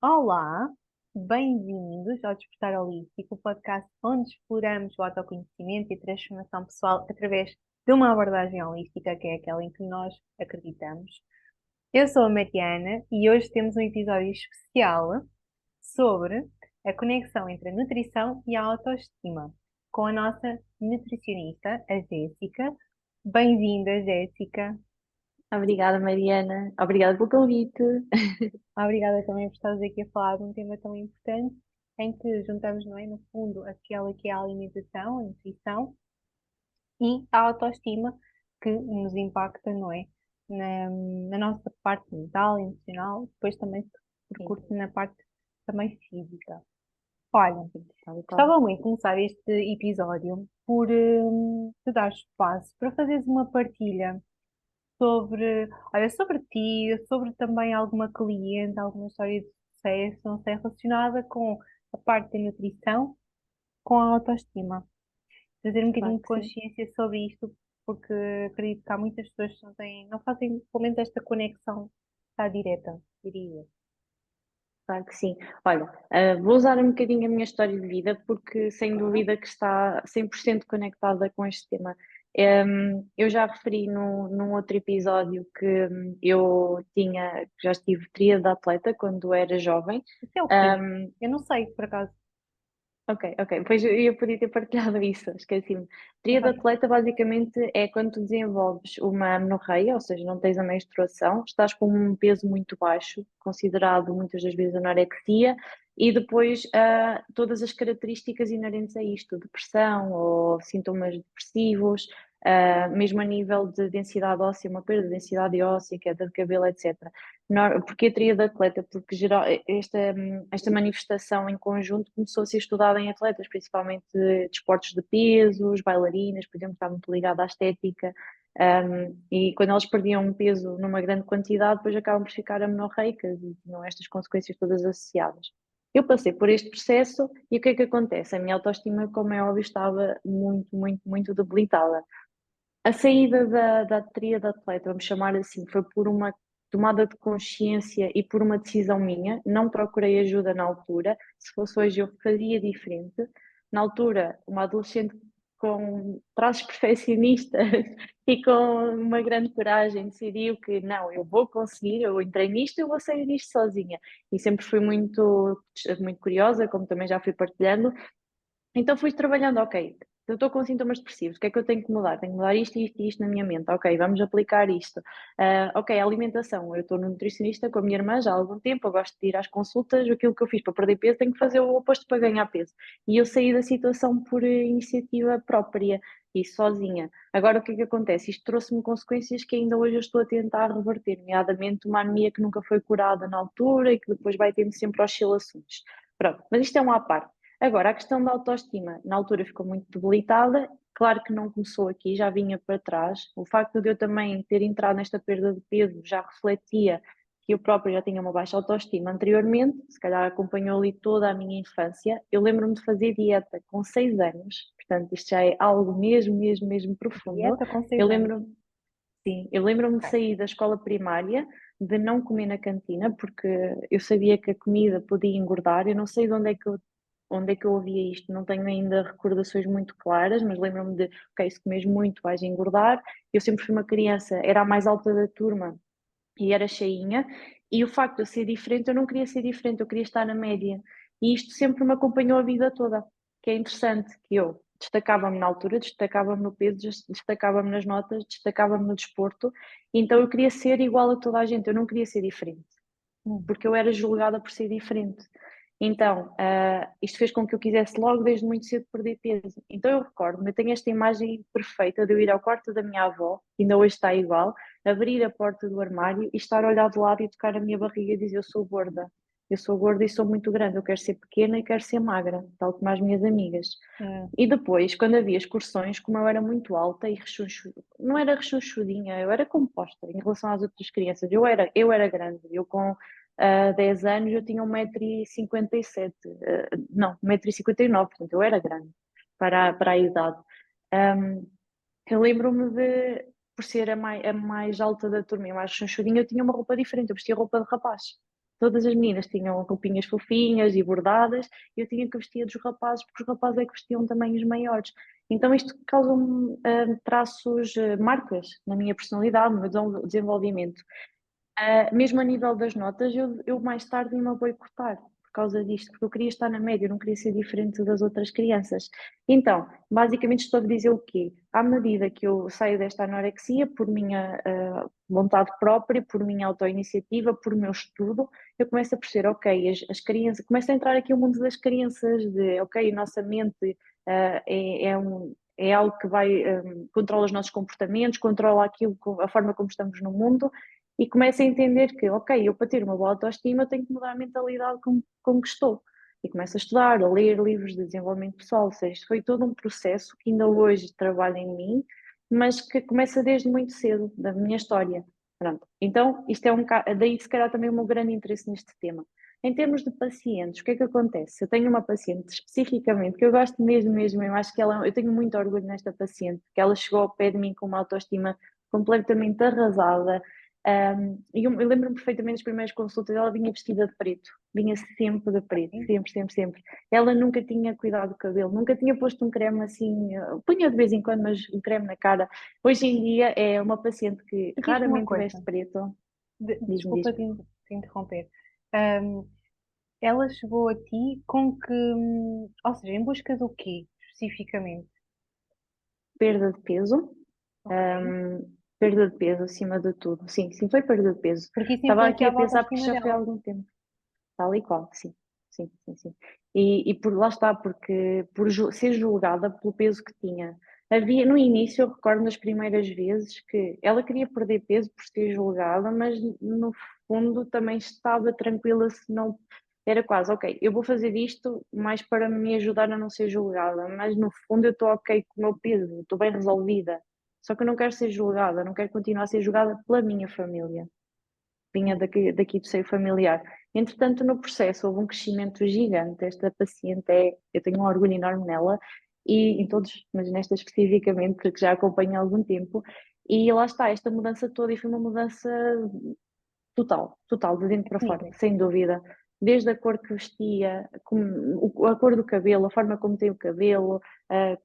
Olá, bem-vindos ao Despertar Holístico, o podcast onde exploramos o autoconhecimento e a transformação pessoal através de uma abordagem holística, que é aquela em que nós acreditamos. Eu sou a Mariana e hoje temos um episódio especial sobre a conexão entre a nutrição e a autoestima, com a nossa nutricionista, a Jéssica. Bem-vinda, Jéssica. Obrigada, Mariana. Obrigada pelo convite. Obrigada também por estares aqui a falar de um tema tão importante, em que juntamos, não é, no fundo, aquela que é a alimentação, a nutrição e a autoestima que nos impacta, não é, na nossa parte mental, emocional, depois também se Sim, percute na parte também física. Olha, sim, tal e qual. gostava muito de começar este episódio por te dar espaço para fazeres uma partilha sobre, olha, sobre ti, sobre também alguma cliente, alguma história de sucesso, não sei, relacionada com a parte da nutrição, com a autoestima. Trazer um Claro bocadinho de que sim. consciência sobre isto, porque acredito que há muitas pessoas que não fazem, pelo menos, esta conexão está direta, diria eu. Claro que sim. Olha, vou usar um bocadinho a minha história de vida porque sem Claro. dúvida que está 100% conectada com este tema. Eu já referi num outro episódio que já estive tríade atleta quando era jovem. Isso é o quê? Hum, Eu não sei, por acaso. Ok, ok. Pois eu podia ter partilhado isso, esqueci-me. Tríade Ok. atleta basicamente é quando tu desenvolves uma amenorreia, ou seja, não tens a menstruação, estás com um peso muito baixo, considerado muitas das vezes anorexia, e depois todas as características inerentes a isto, depressão ou sintomas depressivos, mesmo a nível de densidade óssea, uma perda de densidade óssea, queda de cabelo, etc. Porque a tríade atleta? Porque esta manifestação em conjunto começou a ser estudada em atletas, principalmente de esportes de pesos, bailarinas, por exemplo, está muito ligada à estética, e quando elas perdiam um peso numa grande quantidade, depois acabam por ficar amenorreicas e tinham estas consequências todas associadas. Eu passei por este processo e o que é que acontece? A minha autoestima, como é óbvio, estava muito, muito, muito debilitada. A saída da tríade atleta, vamos chamar assim, foi por uma tomada de consciência e por uma decisão minha. Não procurei ajuda na altura. Se fosse hoje, eu faria diferente. Na altura, uma adolescente com traços perfeccionistas e com uma grande coragem decidiu que não, eu vou conseguir, eu entrei nisto, eu vou sair disto sozinha. E sempre fui muito, muito curiosa, como também já fui partilhando. Então fui trabalhando, ok, eu estou com sintomas depressivos, o que é que eu tenho que mudar? Tenho que mudar isto, isto e isto na minha mente. Ok, vamos aplicar isto. Ok, a alimentação. Eu estou no nutricionista com a minha irmã já há algum tempo, eu gosto de ir às consultas, aquilo que eu fiz para perder peso, tenho que fazer o oposto para ganhar peso. E eu saí da situação por iniciativa própria e sozinha. Agora o que é que acontece? Isto trouxe-me consequências que ainda hoje eu estou a tentar reverter, nomeadamente uma anemia que nunca foi curada na altura e que depois vai tendo sempre oscilações. Pronto, mas isto é uma à parte. Agora, a questão da autoestima, na altura ficou muito debilitada, claro que não começou aqui, já vinha para trás. O facto de eu também ter entrado nesta perda de peso já refletia que eu própria já tinha uma baixa autoestima anteriormente, se calhar acompanhou ali toda a minha infância. Eu lembro-me de fazer dieta com 6 anos, portanto, isto já é algo mesmo, mesmo, mesmo profundo. Dieta com Eu 6 anos. lembro, sim, eu lembro-me de Ok. sair da escola primária, de não comer na cantina, porque eu sabia que a comida podia engordar. Eu não sei de onde é que eu ouvia isto, não tenho ainda recordações muito claras, mas lembro-me de, ok, se comes muito vais engordar. Eu sempre fui uma criança, era a mais alta da turma e era cheinha, e o facto de eu ser diferente, eu não queria ser diferente, eu queria estar na média. E isto sempre me acompanhou a vida toda, que é interessante, que eu destacava-me na altura, destacava-me no peso, destacava-me nas notas, destacava-me no desporto, então eu queria ser igual a toda a gente, eu não queria ser diferente Hum. porque eu era julgada por ser diferente. Então, isto fez com que eu quisesse logo desde muito cedo perder peso. Então eu recordo-me, eu tenho esta imagem perfeita de eu ir ao quarto da minha avó, que ainda hoje está igual, abrir a porta do armário e estar a olhar de lado e tocar a minha barriga e dizer eu sou gorda e sou muito grande, eu quero ser pequena e quero ser magra, tal como as minhas amigas. Hum. E depois, quando havia excursões, como eu era muito alta e não era rechonchudinha, eu era composta em relação às outras crianças. Eu era grande, eu com 10 anos eu tinha 1,57 m, não, 1,59 m, portanto eu era grande para a idade. Um, eu lembro-me de, por ser a mais alta da turma e a mais rechonchudinha, eu tinha uma roupa diferente, eu vestia roupa de rapaz. todas as meninas tinham roupinhas fofinhas e bordadas, e eu tinha que vestir dos rapazes, porque os rapazes é que vestiam tamanhos maiores. Então isto causa-me traços, marcas na minha personalidade, no meu desenvolvimento. Mesmo a nível das notas, eu mais tarde me a boicotar por causa disto, porque eu queria estar na média, eu não queria ser diferente das outras crianças. Então, basicamente estou a dizer o quê? À medida que eu saio desta anorexia, por minha vontade própria, por minha autoiniciativa, por meu estudo, eu começo a perceber, ok, as crianças, começa a entrar aqui o mundo das crianças, de, ok, a nossa mente é algo que vai, controla os nossos comportamentos, controla aquilo, a forma como estamos no mundo, e começo a entender que, ok, eu para ter uma boa autoestima tenho que mudar a mentalidade com que estou. E começo a estudar, a ler livros de desenvolvimento pessoal, ou seja, isto foi todo um processo que ainda hoje trabalha em mim, mas que começa desde muito cedo, da minha história. Pronto. Então, isto é daí se calhar também o meu grande interesse neste tema. Em termos de pacientes, o que é que acontece? Eu tenho uma paciente especificamente que eu gosto mesmo, eu acho que eu tenho muito orgulho nesta paciente, que ela chegou ao pé de mim com uma autoestima completamente arrasada, eu lembro-me perfeitamente das primeiras consultas, ela vinha vestida de preto, vinha sempre de preto, sempre. Ela nunca tinha cuidado do cabelo, nunca tinha posto um creme assim, punha de vez em quando, mas um creme na cara. Hoje em dia é uma paciente que Diz-me uma raramente coisa, veste preto, diz-me, desculpa diz-me. te interromper. Ahm, Ela chegou a ti com que, ou seja, em busca do quê, especificamente? Perda de peso, Ok. hum, perda de peso acima de tudo. Sim, foi perda de peso. Porque isso Estava aqui a influenciava a pensar porque autoestima já foi há dela. algum tempo. Tal e qual, sim. E por lá está, porque por ser julgada pelo peso que tinha. Havia, no início, eu recordo nas primeiras vezes que ela queria perder peso por ser julgada, mas no fundo também estava tranquila se não. Era quase, ok, eu vou fazer isto mais para me ajudar a não ser julgada, mas no fundo eu estou ok com o meu peso, estou bem resolvida. Só que eu não quero ser julgada, não quero continuar a ser julgada pela minha família, vinha daqui do seio familiar. Entretanto, no processo houve um crescimento gigante. Esta paciente eu tenho um orgulho enorme nela e em todos, mas nesta especificamente, porque já acompanho há algum tempo. E lá está, esta mudança toda, e foi uma mudança total, de dentro para fora, Definitiva. sem dúvida. Desde a cor que vestia, a cor do cabelo, a forma como tem o cabelo, a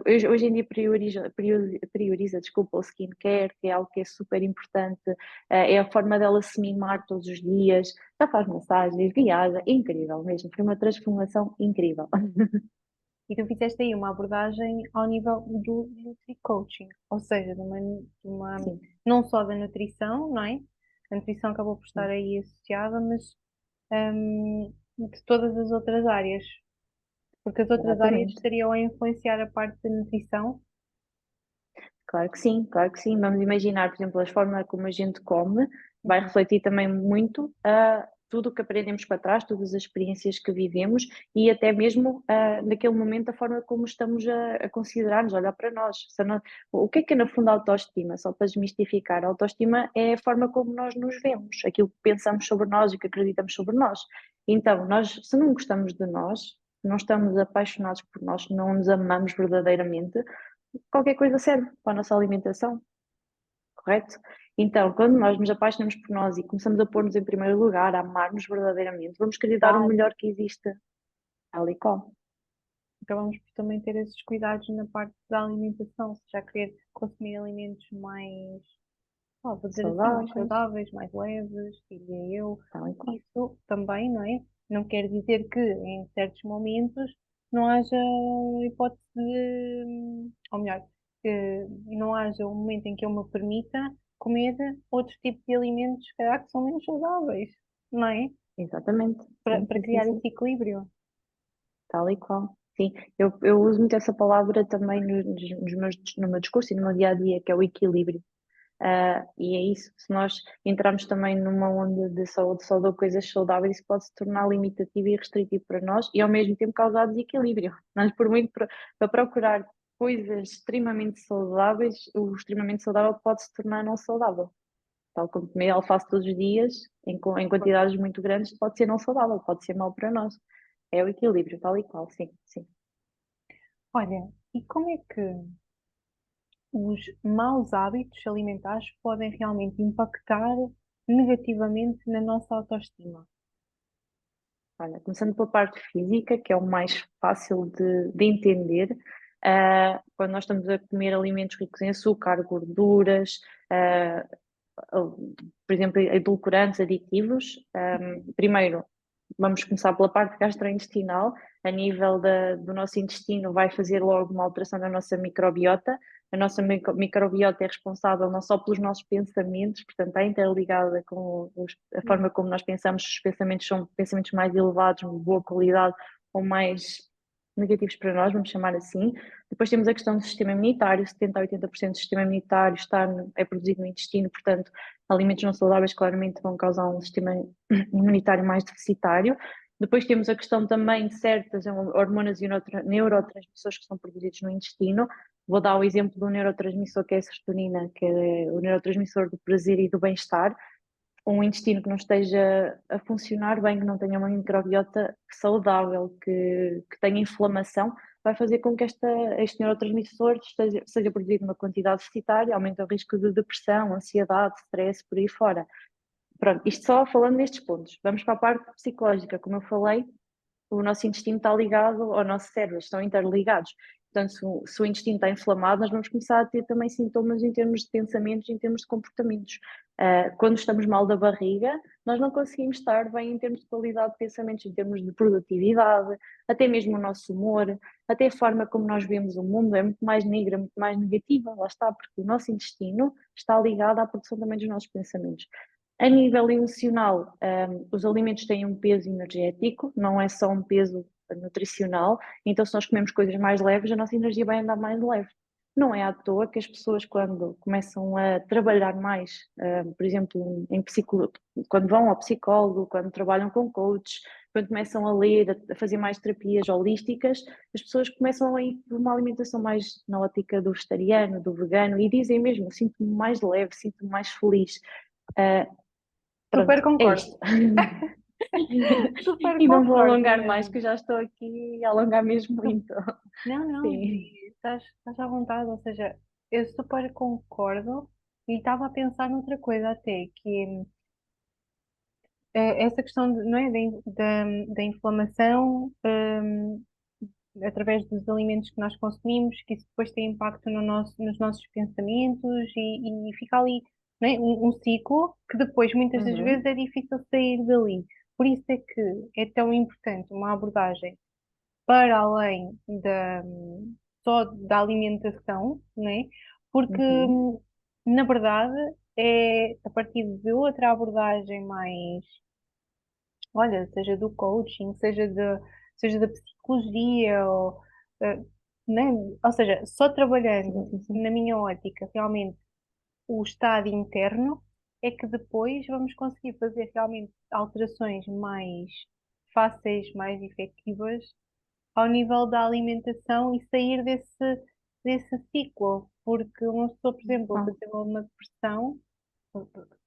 hoje em dia prioriza, desculpa, o skincare, que é algo que é super importante, é a forma dela se mimar todos os dias, já faz massagens, viaja, incrível mesmo, foi uma transformação incrível. E tu fizeste aí uma abordagem ao nível do Nutri-Coaching, ou seja, Sim, não só da nutrição, não é? A nutrição acabou por estar sim, aí associada, mas de todas as outras áreas, porque as outras áreas exatamente. estariam a influenciar a parte da nutrição. Claro que sim. Vamos imaginar, por exemplo, a forma como a gente come vai Uhum. refletir também muito a tudo o que aprendemos para trás, todas as experiências que vivemos e até mesmo naquele momento a forma como estamos a considerar-nos, a olhar para nós. O que é no fundo a autoestima? Só para desmistificar, a autoestima é a forma como nós nos vemos, aquilo que pensamos sobre nós e que acreditamos sobre nós. Então, nós, se não gostamos de nós, não estamos apaixonados por nós, não nos amamos verdadeiramente, qualquer coisa serve para a nossa alimentação, correto? Então, quando nós nos apaixonamos por nós e começamos a pôr-nos em primeiro lugar, a amar-nos verdadeiramente, vamos querer dar o Claro, melhor que existe, tal e qual. acabamos por também ter esses cuidados na parte da alimentação, se já querer consumir alimentos mais, vou dizer assim, mais Saudáveis, saudáveis, mais leves, diria eu. tal e qual. Isso também, não é? Não quer dizer que em certos momentos não haja hipótese de, ou melhor, que não haja um momento em que eu me permita comer outros tipos de alimentos, se calhar, que são menos saudáveis, não é? Exatamente, Para criar sim, esse equilíbrio. tal e qual. Sim, eu uso muito essa palavra também no meu discurso e no meu dia a dia, que é o equilíbrio. E é isso, se nós entrarmos também numa onda de saúde, só de coisas saudáveis, isso pode se tornar limitativo e restritivo para nós e ao mesmo tempo causar desequilíbrio. Nós, por muito para procurar coisas extremamente saudáveis, o extremamente saudável pode se tornar não saudável. Tal como comer alface todos os dias, em quantidades muito grandes, pode ser não saudável, pode ser mau para nós. É o equilíbrio, tal e qual, sim. Olha, e como é que os maus hábitos alimentares podem realmente impactar negativamente na nossa autoestima? Olha, começando pela parte física, que é o mais fácil de entender, quando nós estamos a comer alimentos ricos em açúcar, gorduras, ah, por exemplo, edulcorantes, aditivos, primeiro vamos começar pela parte gastrointestinal. A nível do nosso intestino, vai fazer logo uma alteração na nossa microbiota. A nossa microbiota é responsável não só pelos nossos pensamentos, portanto, está interligada com a forma como nós pensamos. Se os pensamentos são pensamentos mais elevados, de boa qualidade, ou mais negativos para nós, vamos chamar assim. Depois temos a questão do sistema imunitário. 70 a 80% do sistema imunitário é produzido no intestino, portanto, alimentos não saudáveis claramente vão causar um sistema imunitário mais deficitário. Depois temos a questão também de certas hormonas e neurotransmissores que são produzidos no intestino. Vou dar o exemplo do neurotransmissor que é a serotonina, que é o neurotransmissor do prazer e do bem-estar. Um intestino que não esteja a funcionar bem, que não tenha uma microbiota saudável, que tenha inflamação, vai fazer com que este neurotransmissor seja produzido numa quantidade deficitária, aumenta o risco de depressão, ansiedade, stress, por aí fora. Pronto, isto só falando nestes pontos. Vamos para a parte psicológica. Como eu falei, o nosso intestino está ligado ao nosso cérebro, estão interligados. Portanto, se o intestino está inflamado, nós vamos começar a ter também sintomas em termos de pensamentos, em termos de comportamentos. Quando estamos mal da barriga, nós não conseguimos estar bem em termos de qualidade de pensamentos, em termos de produtividade, até mesmo o nosso humor, até a forma como nós vemos o mundo é muito mais negra, muito mais negativa, lá está, porque o nosso intestino está ligado à produção também dos nossos pensamentos. A nível emocional, os alimentos têm um peso energético, não é só um peso nutricional, então se nós comemos coisas mais leves, a nossa energia vai andar mais leve. Não é à toa que as pessoas, quando começam a trabalhar mais, por exemplo, quando vão ao psicólogo, quando trabalham com coaches, quando começam a ler, a fazer mais terapias holísticas, as pessoas começam a ir por uma alimentação mais na ótica do vegetariano, do vegano, e dizem mesmo: sinto-me mais leve, sinto-me mais feliz. Uh, Super Pronto, é concordo. isto. Super E não vou concordo alongar mais, mesmo. que eu já estou aqui a alongar mesmo muito. Não, não, Sim. estás à vontade, ou seja, eu super concordo e estava a pensar noutra coisa até, que essa questão não é, da inflamação, através dos alimentos que nós consumimos, que isso depois tem impacto nos nossos pensamentos e fica ali, não é, um ciclo que depois muitas das vezes Uhum, é difícil sair dali. Por isso é que é tão importante uma abordagem para além só da alimentação, né? Porque, uhum, na verdade, é a partir de outra abordagem mais, olha, seja do coaching, seja da psicologia, eh, né? Ou seja, só sim, trabalhando, sim, sim. na minha ótica, realmente o estado interno, é que depois vamos conseguir fazer realmente alterações mais fáceis, mais efetivas ao nível da alimentação e sair desse ciclo. Porque uma pessoa, por exemplo, que Ah, tem uma depressão,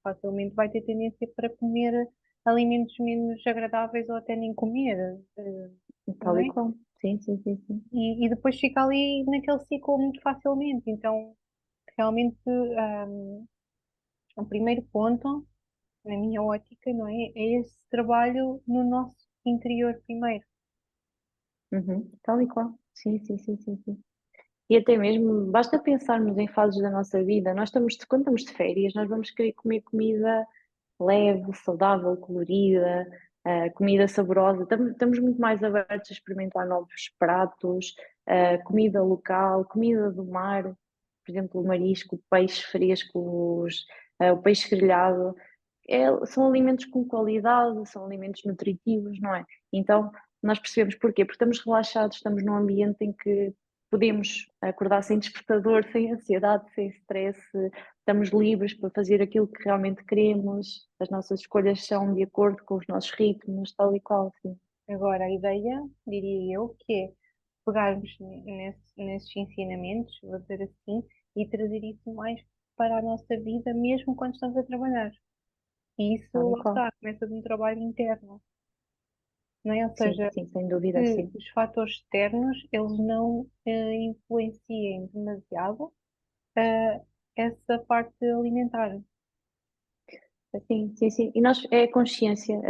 facilmente vai ter tendência para comer alimentos menos agradáveis ou até nem comer, não tal e é? qual. Sim, sim, sim, sim. E depois fica ali naquele ciclo muito facilmente. Então, realmente, o primeiro ponto, na minha ótica, não é? É esse trabalho no nosso interior primeiro. Uhum, tal e qual. Sim, sim, sim, sim, sim. E até mesmo, basta pensarmos em fases da nossa vida. Quando estamos de férias, nós vamos querer comer comida leve, saudável, colorida, comida saborosa. Estamos muito mais abertos a experimentar novos pratos, comida local, comida do mar, por exemplo, o marisco, o peixe fresco, o peixe grelhado. São alimentos com qualidade, são alimentos nutritivos, não é? Então, nós percebemos porquê? Porque estamos relaxados, estamos num ambiente em que podemos acordar sem despertador, sem ansiedade, sem stress, estamos livres para fazer aquilo que realmente queremos, as nossas escolhas são de acordo com os nossos ritmos, tal e qual, sim. Agora, a ideia, diria eu, que é pegarmos nesses ensinamentos, vou dizer assim, e trazer isso mais para a nossa vida, mesmo quando estamos a trabalhar. E Tal isso, e lá qual. está, começa de um trabalho interno, não é? Ou Sim, seja, sim, sem dúvida, que sim. os fatores externos, eles não influenciem demasiado essa parte alimentar. Sim, sim, sim. E nós, é a consciência,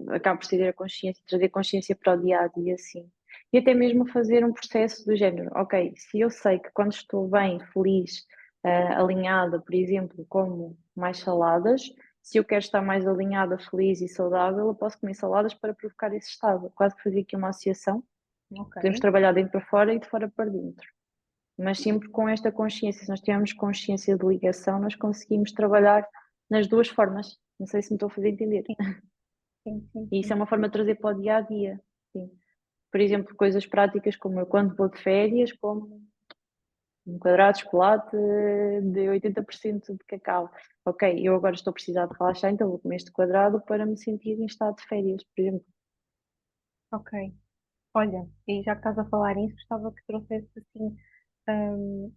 acaba por ser a consciência, trazer consciência para o dia a dia, sim. E até mesmo fazer um processo do género, ok, se eu sei que quando estou bem, feliz, alinhada, por exemplo, como mais saladas, se eu quero estar mais alinhada, feliz e saudável, eu posso comer saladas para provocar esse estado. Quase que fazer aqui uma associação, Ok, podemos trabalhar dentro para fora e de fora para dentro. Mas sempre com esta consciência, se nós tivermos consciência de ligação, nós conseguimos trabalhar nas duas formas. Não sei se me estou a fazer entender. sim, sim, sim, E isso é sim. uma forma de trazer para o dia a dia. Sim. Por exemplo, coisas práticas como eu quando vou de férias, como um quadrado de chocolate de 80% de cacau. Ok, eu agora estou a precisar de relaxar, então vou comer este quadrado para me sentir em estado de férias, por exemplo. Ok. Olha, e já que estás a falar nisso, gostava que trouxesse assim hum,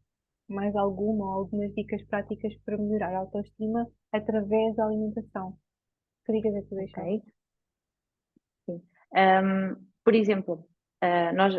mais algumas dicas práticas para melhorar a autoestima através da alimentação. Que dicas é que tu Ok? deixavas? Sim. Por exemplo,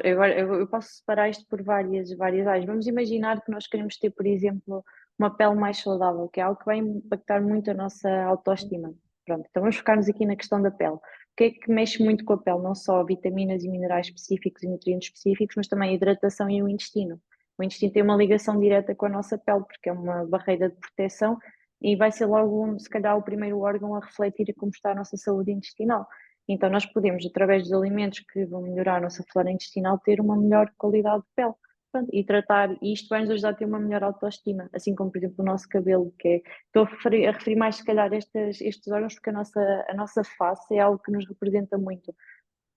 eu posso separar isto por várias áreas. Vamos imaginar que nós queremos ter, por exemplo, uma pele mais saudável, que é algo que vai impactar muito a nossa autoestima. Pronto, então vamos focar-nos aqui na questão da pele. O que é que mexe muito com a pele? Não só vitaminas e minerais específicos e nutrientes específicos, mas também a hidratação e o intestino. O intestino tem uma ligação direta com a nossa pele, porque é uma barreira de proteção e vai ser logo, se calhar, o primeiro órgão a refletir como está a nossa saúde intestinal. Então, nós podemos, através dos alimentos que vão melhorar a nossa flora intestinal, ter uma melhor qualidade de pele. Pronto, e isto vai nos ajudar a ter uma melhor autoestima, assim como, por exemplo, o nosso cabelo, que é, estou a referir mais, se calhar, estes órgãos, porque a nossa face é algo que nos representa muito.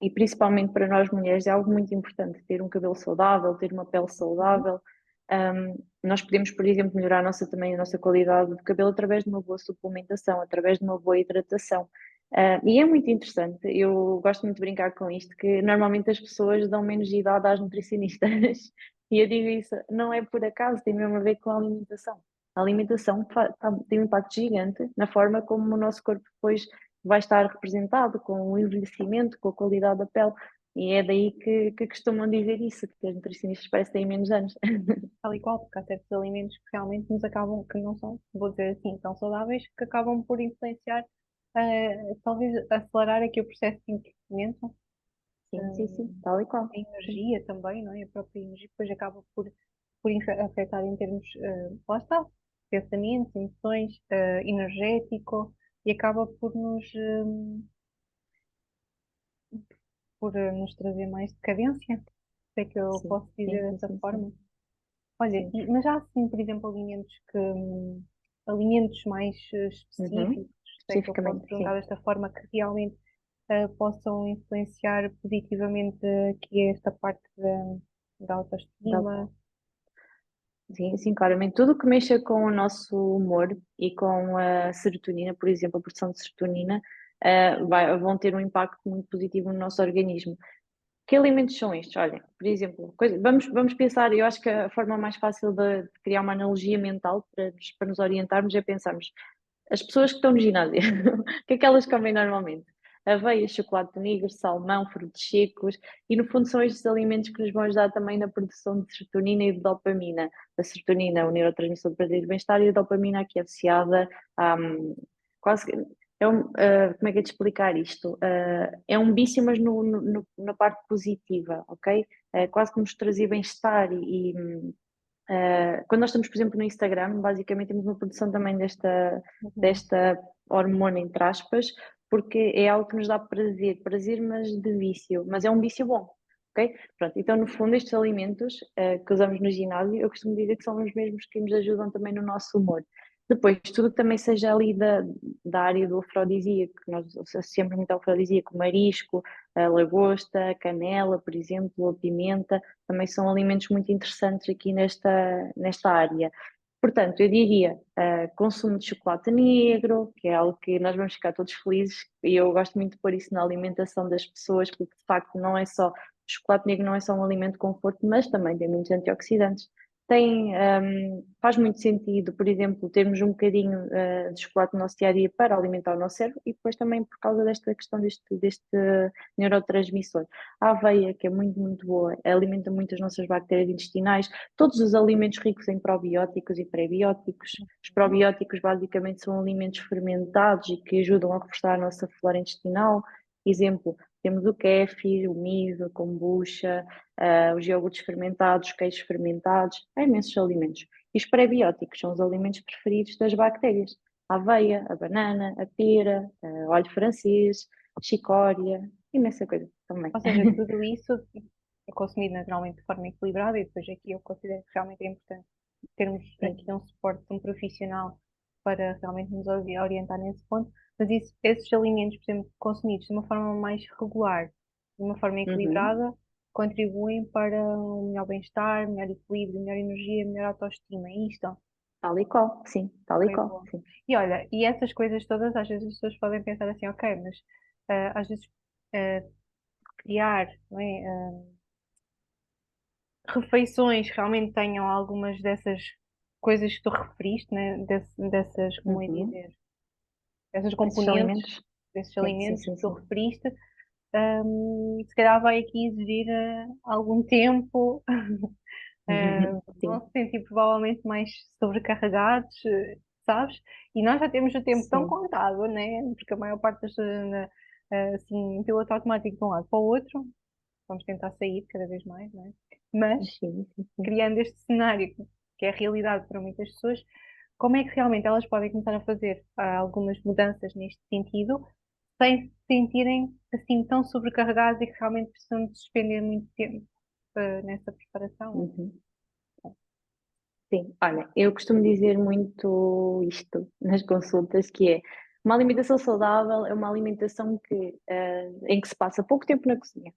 E principalmente para nós mulheres é algo muito importante, ter um cabelo saudável, ter uma pele Uhum. saudável. Nós podemos, por exemplo, melhorar também a nossa qualidade de cabelo através de uma boa suplementação, através de uma boa hidratação. E é muito interessante, eu gosto muito de brincar com isto, que normalmente as pessoas dão menos idade às nutricionistas. E eu digo isso, não é por acaso, tem mesmo a ver com a alimentação. A alimentação tem um impacto gigante na forma como o nosso corpo depois vai estar representado, com o envelhecimento, com a qualidade da pele. E é daí que costumam dizer isso, que as nutricionistas parecem que têm menos anos. Tal e qual, porque há certos alimentos que realmente nos acabam, que não são, vou dizer assim, tão saudáveis, que acabam por influenciar, talvez acelerar aqui o processo de envelhecimento, Sim, sim, sim, hum, tal e qual. a Sim, energia também, não é? A própria energia depois acaba por afetar em termos, lá está, pensamentos, emoções, energético, e acaba por nos trazer mais decadência, se é que eu sim, posso dizer sim, sim, dessa sim, sim, forma. Olha, sim. mas há assim, por exemplo, alimentos mais Uhum. específicos, se é que eu posso Especificamente, perguntar sim. desta forma, que realmente possam influenciar positivamente aqui esta parte da Dá- autoestima. Sim, sim, claramente. Tudo que mexa com o nosso humor e com a serotonina, por exemplo, a produção de serotonina, vão ter um impacto muito positivo no nosso organismo. Que alimentos são estes? Olha, por exemplo, vamos pensar, eu acho que a forma mais fácil de criar uma analogia mental para nos orientarmos é pensarmos, as pessoas que estão no ginásio, o que é que elas comem normalmente? Aveia, chocolate negro, salmão, frutos secos, e no fundo são estes alimentos que nos vão ajudar também na produção de serotonina e de dopamina. A serotonina, o neurotransmissor de prazer e bem-estar, e a dopamina aqui associada a quase que- como é que é de explicar isto? É um vício, mas na parte positiva, ok? Quase que nos trazia bem-estar quando nós estamos, por exemplo, no Instagram, basicamente temos uma produção também desta, Uhum. desta hormona, entre aspas, porque é algo que nos dá prazer, prazer, mas de vício, mas é um vício bom, ok? Pronto, então no fundo estes alimentos que usamos no ginásio, eu costumo dizer que são os mesmos que nos ajudam também no nosso humor. Depois, tudo que também seja ali da área do afrodisíaco, que nós associamos muito ao afrodisíaco, marisco, a lagosta, a canela, por exemplo, a pimenta, também são alimentos muito interessantes aqui nesta área. Portanto, eu diria, consumo de chocolate negro, que é algo que nós vamos ficar todos felizes, e eu gosto muito de pôr isso na alimentação das pessoas, porque de facto não é só, o chocolate negro não é só um alimento de conforto, mas também tem muitos antioxidantes. Faz muito sentido, por exemplo, termos um bocadinho de chocolate no nosso dia a dia para alimentar o nosso cérebro e depois também por causa desta questão deste neurotransmissor. A aveia, que é muito, muito boa, alimenta muito as nossas bactérias intestinais, todos os alimentos ricos em probióticos e prebióticos. Os Uhum. probióticos basicamente são alimentos fermentados e que ajudam a reforçar a nossa flora intestinal. Exemplo, temos o kéfir, o miso, a kombucha, os iogurtes fermentados, queijos fermentados, há imensos alimentos. E os prebióticos são os alimentos preferidos das bactérias. A aveia, a banana, a pera, o alho francês, chicória, imensa coisa também. Ou seja, tudo isso é consumido naturalmente de forma equilibrada e depois aqui eu considero que realmente é importante termos Sim. aqui um suporte de um profissional para realmente nos orientar nesse ponto, mas esses alimentos, por exemplo, consumidos de uma forma mais regular, de uma forma Uhum. equilibrada, contribuem para um melhor bem-estar, melhor equilíbrio, melhor energia, melhor autoestima. É isto. Tal e qual, sim, tal e Ok, qual, boa. sim. E olha, e essas coisas todas, às vezes as pessoas podem pensar assim, ok, mas às vezes ah, criar, não é? Refeições realmente tenham algumas dessas coisas que tu referiste, né? Dessas, como é Uhum. dizer, dessas Esses componentes, alimentos, desses sim, sim, alimentos sim, que tu sim. referiste, se calhar vai aqui exigir algum tempo, vão Sim, se sentir provavelmente mais sobrecarregados, sabes? E nós já temos o tempo tão sim, contado, né? Porque a maior parte das pessoas anda assim, em piloto automático de um lado para o outro, vamos tentar sair cada vez mais, não é? Mas sim, sim, sim. criando este cenário que é a realidade para muitas pessoas, como é que realmente elas podem começar a fazer algumas mudanças neste sentido, sem se sentirem assim tão sobrecarregadas e que realmente precisam de despender muito tempo nessa preparação? Uhum. Sim, olha, eu costumo dizer muito isto nas consultas, que é uma alimentação saudável é uma alimentação em que se passa pouco tempo na cozinha.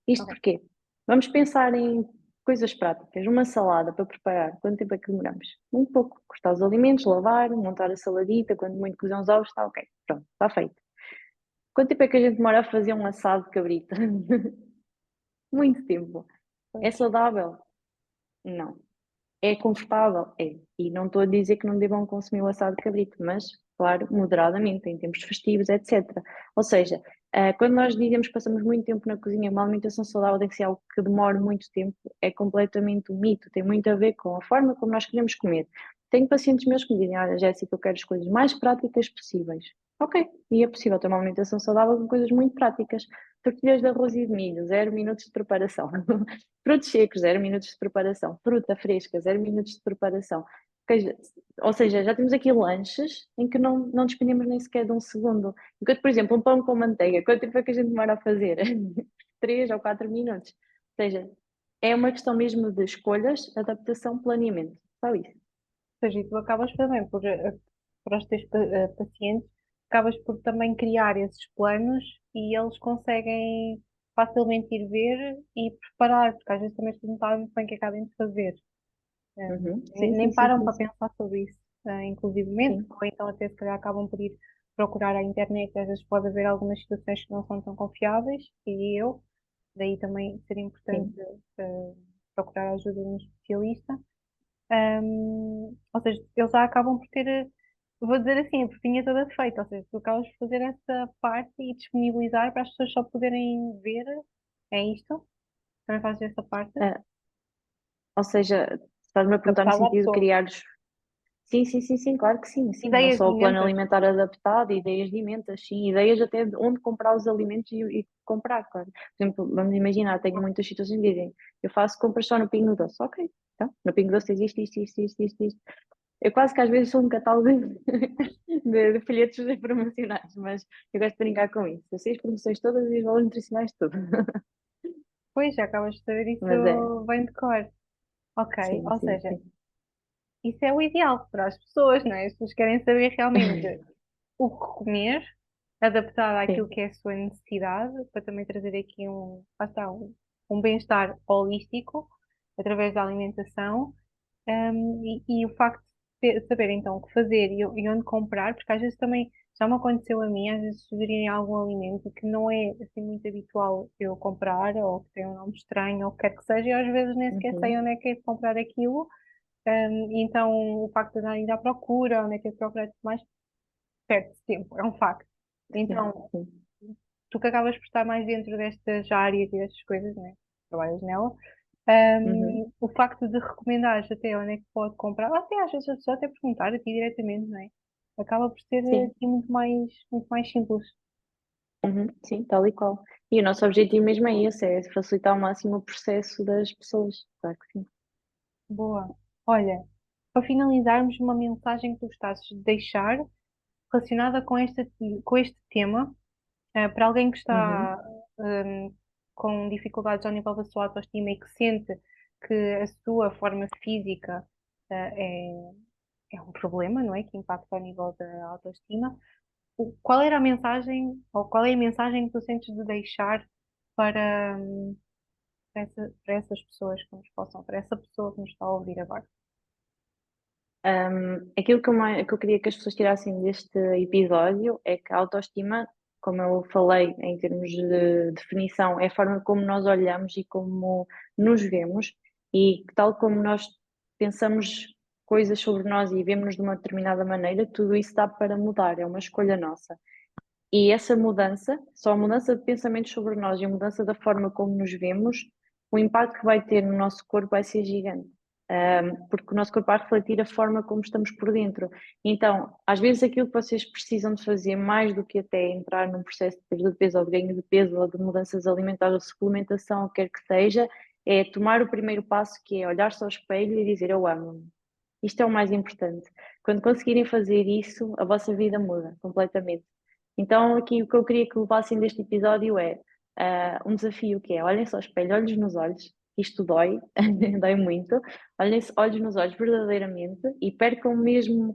Isto Ok. porquê? Vamos pensar em coisas práticas. Uma salada para preparar, quanto tempo é que demoramos? Muito pouco. Cortar os alimentos, lavar, montar a saladita, quando muito cozer uns ovos, está ok. Pronto, está feito. Quanto tempo é que a gente demora a fazer um assado de cabrita? Muito tempo. É Pois. saudável? Não. É confortável? É. E não estou a dizer que não devam consumir o assado de cabrito, mas, claro, moderadamente, em tempos festivos, etc. Ou seja, quando nós dizemos que passamos muito tempo na cozinha, uma alimentação saudável tem que ser algo que demore muito tempo, é completamente um mito. Tem muito a ver com a forma como nós queremos comer. Tenho pacientes meus que me dizem, olha, Jéssica, eu quero as coisas mais práticas possíveis. Ok, e é possível ter uma alimentação saudável com coisas muito práticas. Tortilhas de arroz e de milho, 0 minutos de preparação. Frutos secos, 0 minutos de preparação. Fruta fresca, 0 minutos de preparação. Queijo- Ou seja, já temos aqui lanches em que não despendemos nem sequer de um segundo. Enquanto, por exemplo, um pão com manteiga, quanto tempo é que a gente demora a fazer? 3 ou 4 minutos. Ou seja, é uma questão mesmo de escolhas, adaptação, planeamento. Só isso. Ou seja, e tu acabas também por, para os teus pacientes, acabas por também criar esses planos e eles conseguem facilmente ir ver e preparar, porque às vezes também as pessoas não sabem muito bem o que acabem de fazer. Uhum. Nem, Sim, sim, nem sim, param sim, para sim. pensar sobre isso, inclusivamente, Sim, ou então até se calhar acabam por ir procurar à internet, às vezes pode haver algumas situações que não são tão confiáveis, e eu, daí também seria importante sim. procurar a ajuda de um especialista. Ou seja, eles já acabam por ter, vou dizer assim, a papinha toda feita, ou seja, tu acabas por fazer essa parte e disponibilizar para as pessoas só poderem ver, é isto? Também fazes essa parte? Ah, ou seja, estás-me a perguntar no Adaptada à sentido de pessoa. criar. Sim, sim, sim, sim, claro que sim, sim. Não Ideias só de o plano mentas. alimentar adaptado, ideias de emendas, sim, ideias até de onde comprar os alimentos e comprar, claro. Por exemplo, vamos imaginar, tenho muitas situações que dizem, eu faço compras só no Pingo Doce, ok, então, no Pingo Doce existe isto, isto, isto, isto, isto. Eu quase que às vezes sou um catálogo de folhetos promocionais, mas eu gosto de brincar com isso. Eu sei as promoções todas e os valores nutricionais de tudo. Pois, já acabas de saber Mas é, isso bem de cor. Ok, sim, ou sim, seja, sim. isso é o ideal para as pessoas, não é? As pessoas querem saber realmente o que comer, adaptado àquilo Sim, que é a sua necessidade, para também trazer aqui lá está, um bem-estar holístico através da alimentação. E o facto de saber então o que fazer e onde comprar, porque às vezes também Já me aconteceu a mim, às vezes, sugerirem algum alimento que não é assim muito habitual eu comprar, ou que tem um nome estranho, ou o que quer que seja, e às vezes nem sequer sei Uhum. onde é que é de comprar aquilo. E então o facto de andar ainda à procura, onde é que é de procurar e tudo mais, perde-se tempo, é um facto. Sim, Então, sim. tu que acabas por estar mais dentro destas áreas e destas coisas, né? Trabalhas nela, Uhum. o facto de recomendares até onde é que pode comprar, ou até às vezes a pessoa até perguntar a ti diretamente, não é? Acaba por ser Sim. aqui muito mais simples. Uhum. Sim, tal e qual. E o nosso objetivo mesmo é esse, é facilitar ao máximo o processo das pessoas. Claro que sim. Boa. Olha, para finalizarmos, uma mensagem que tu gostasses de deixar relacionada com este tema, para alguém que Uhum. está com dificuldades ao nível da sua autoestima e que sente que a sua forma física, é um problema, não é? Que impacta ao nível da autoestima. Qual era a mensagem, ou qual é a mensagem que tu sentes de deixar para, para essas pessoas que nos possam, para essa pessoa que nos está a ouvir agora? Aquilo que eu queria que as pessoas tirassem deste episódio é que a autoestima, como eu falei em termos de definição, é a forma como nós olhamos e como nos vemos, e que tal como nós pensamos coisas sobre nós e vemos-nos de uma determinada maneira, tudo isso dá para mudar, é uma escolha nossa. E essa mudança, só a mudança de pensamentos sobre nós e a mudança da forma como nos vemos, o impacto que vai ter no nosso corpo vai ser gigante. Porque o nosso corpo vai refletir a forma como estamos por dentro. Então, às vezes aquilo que vocês precisam de fazer, mais do que até entrar num processo de perda de peso ou de ganho de peso ou de mudanças alimentares ou suplementação, o que quer que seja, é tomar o primeiro passo, que é olhar-se ao espelho e dizer eu amo-me. Isto é o mais importante. Quando conseguirem fazer isso, a vossa vida muda completamente. Então, aqui o que eu queria que levassem deste episódio é um desafio que é olhem-se ao espelho, olhos nos olhos, isto dói, dói muito, olhem-se olhos nos olhos verdadeiramente e percam mesmo,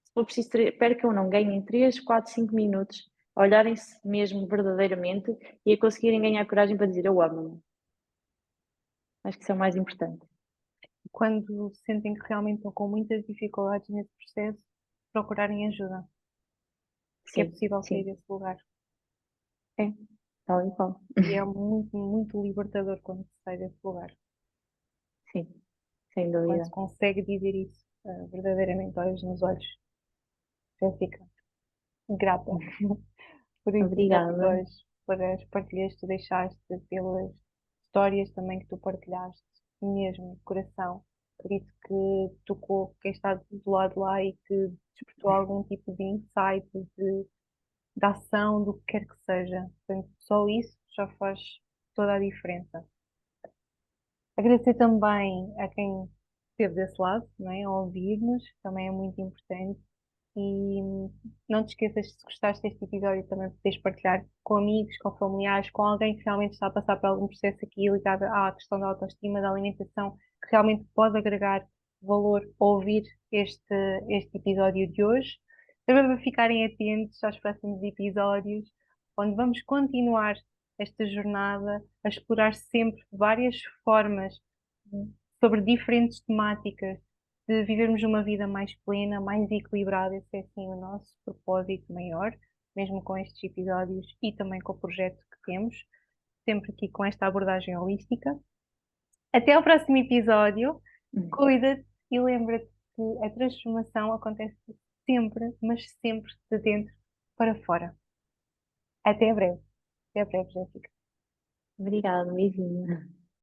se for preciso, percam não, ganhem 3, 4, 5 minutos a olharem-se mesmo verdadeiramente e a conseguirem ganhar coragem para dizer eu amo-me. Acho que isso é o mais importante. Quando sentem que realmente estão com muitas dificuldades nesse processo, procurarem ajuda, porque é Sim, possível sair sim, desse lugar. é, tal e qual. E é muito, muito libertador quando se sai desse lugar. Sim, sem Quando se dúvida. consegue dizer isso, verdadeiramente, olhos nos olhos, Jéssica, grata por isso e Obrigada. pelas partilhas que tu deixaste, pelas histórias também que tu partilhaste, mesmo, de coração. Por isso que tocou quem está do lado de lá e que despertou algum tipo de insight, de ação, do que quer que seja. Portanto, só isso já faz toda a diferença. Agradecer também a quem esteve desse lado, não é? A ouvir-nos, também é muito importante. E não te esqueças, se gostaste deste episódio, também podes partilhar com amigos, com familiares, com alguém que realmente está a passar por algum processo aqui ligado à questão da autoestima, da alimentação, que realmente pode agregar valor a ouvir este episódio de hoje. Também para ficarem atentos aos próximos episódios, onde vamos continuar esta jornada a explorar sempre várias formas sobre diferentes temáticas de vivermos uma vida mais plena, mais equilibrada. Esse é assim o nosso propósito maior, mesmo com estes episódios e também com o projeto que temos, sempre aqui com esta abordagem holística. Até ao próximo episódio, cuida-te e lembra-te que a transformação acontece sempre, mas sempre de dentro para fora. Até breve, Jéssica. Obrigada, Luizinha.